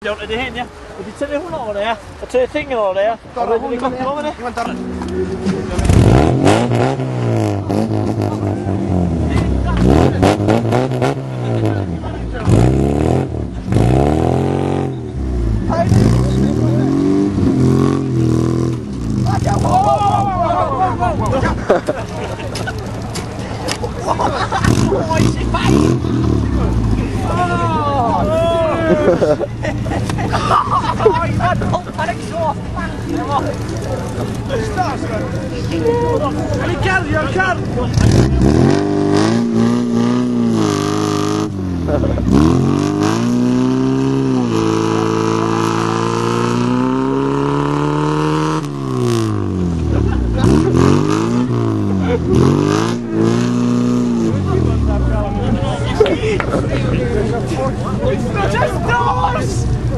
Dọn lại đi hết nhá. Thì chơi không nọ này à? Chơi tinh nọ này à? Rồi đi con nó đấy. Ôi chị bay. Oj, vad hoppar det så? Jag kan!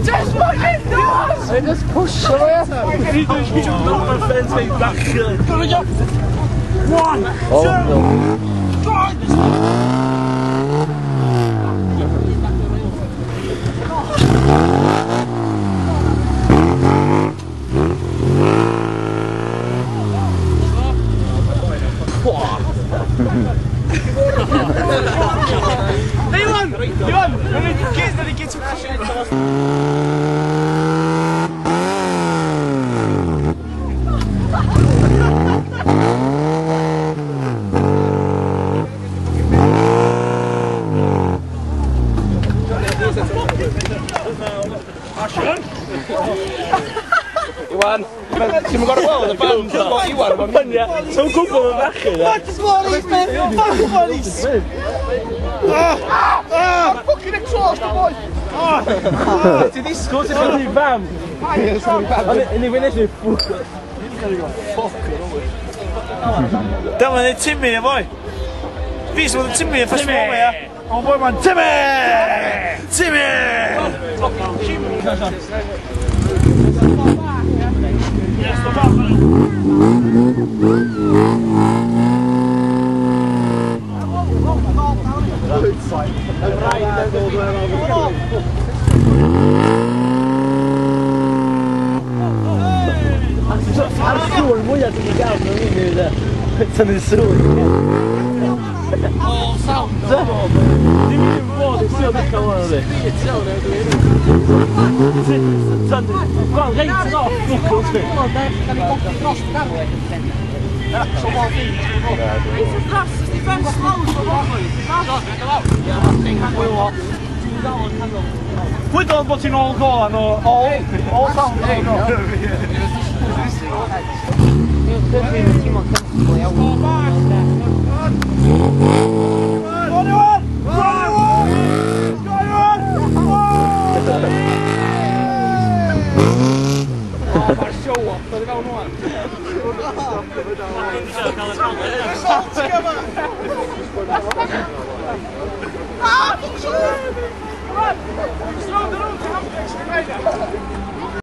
Just fucking doors! I just push away. He jumped off my fence, mate, back. One, Oh, two, no. Johan! Kids när det kids som kanske Iwan, ti'n gwybod well yn y band? Iwan, mae'n mynd ia. Sa'n gwybod yn bachyn, ia? Fuck police, man! Fuck police! Fucking exhaust, boy! Ti ddisgwyl ti'n cael ei fam? Yn ei wynebu ffwc. Dyma ni Timmy, e boi. Fi sy'n bod yn Timmy yn ffasmo fe, ia? O'n boi ma'n Timmy! Timmy! Ar y sŵn mwyaf ti'n gael nhw'n un i'r tynnu sŵn. O, sound! Dim yn bod yn sŵn yn cael hwnnw di. Gweld reit yn off, gwcl ti. Da ni goffi dros y garweg yn pen. So what thing? It's a fast, it's the fast slow, so what? Gwydol bod ti'n all golan o all sound go. Mae'r show off, bydd i fewn o'n. Ah, fuck you! Come on! Just throw the room to have to explain it.